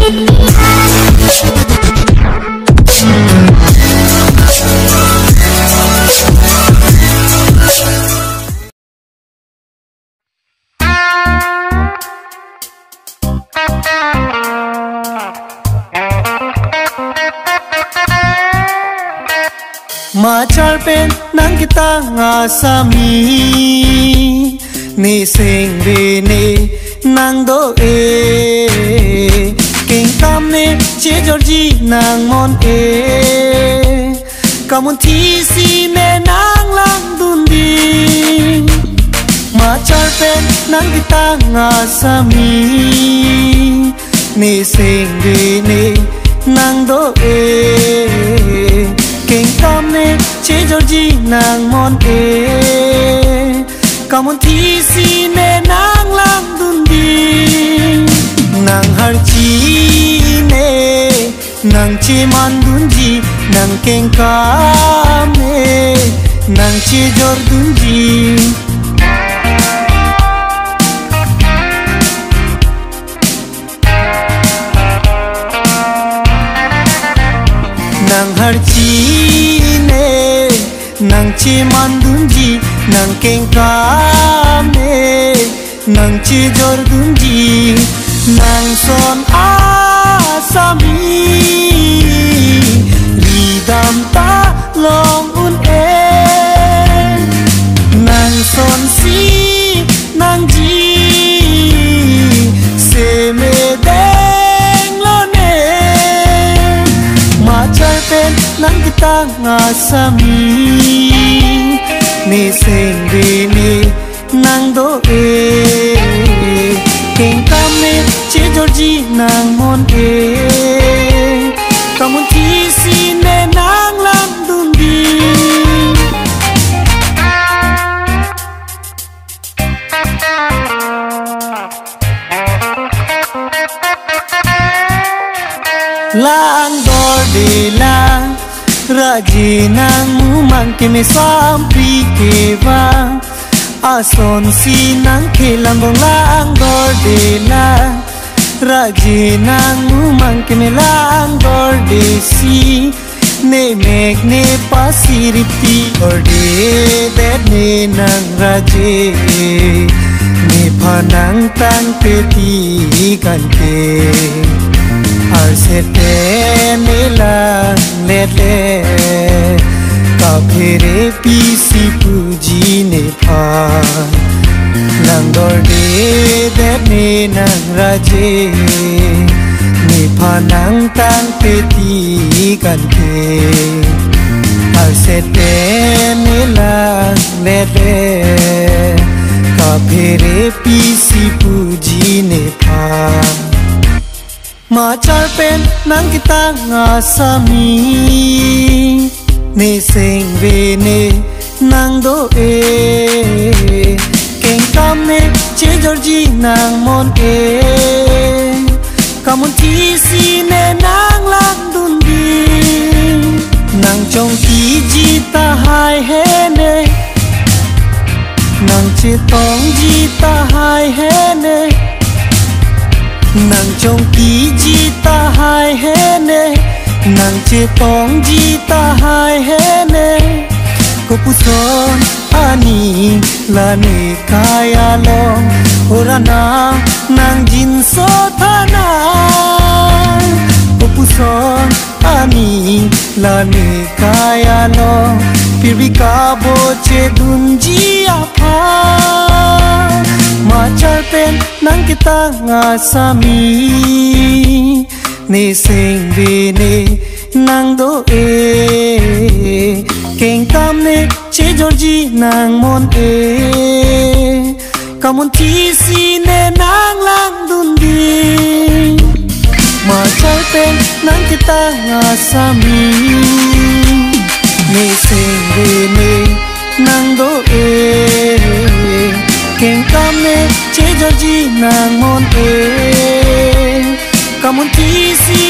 Ma charpen nang kita nga sami ni sing re ne nang do e king tam ne che Georgie nang mon e kamun thi si ne nang lang dun di ma charpen nang kita nga sami ni sing re ne nang do e king tam ne che Georgie nang mon e kamun thi si ne nang lang dun di nang har chi ne nang che man dun ji nang king kam ne nang che jor dun ji nang har chi ne nang chi man dun ji nang king kam ne nang chi jor dun ji nang son asami ridam ta long un e nang son si nang ji se me deng lo ne ma chai pen nang kita nga sami ni sing re ni nang do e king kam ne che Georgie nang mon e kamun thi si ne nang lam dun di lang dor de la raji nang mu mang ke me sam pri ke va ason si nang khelang bong lang dor de la raji nang mu mang ke me lang dor de si ne mek ne pasiriti or de that ne nang raje ne phanang tang pe ti kan ke ar se te ne lang le le ka phere pi si puji ne pha nang dor de that ne nang raje ne phanang tang pe ti kan ke ar se te ne lang le le ka phere pi si puji ne pha ma charpen nang kita nga sami ni sing re ne nang do e king kam ne che Georgie nang mon e kamun thi si ne nang lang dun di nang chong ki ji ta hai he ne nang che tong ji ta hai he ne nang chong ki ji ta hai he ne nang che tong ji ta hai he ne ko puson ani la ne kaya long orana nang jin so thana ko puson ani la ne kaya long phir bhi ka bo che dun ji apha ma char pen nang kita nga sami ni sing re ne nang do e king kam ne che Georgie nang mon e kamun thi si ne nang lang dun di ma char pen nang kita nga sami ni sing re ne nang do e king kam ne che Georgie nang mon e kamun thi si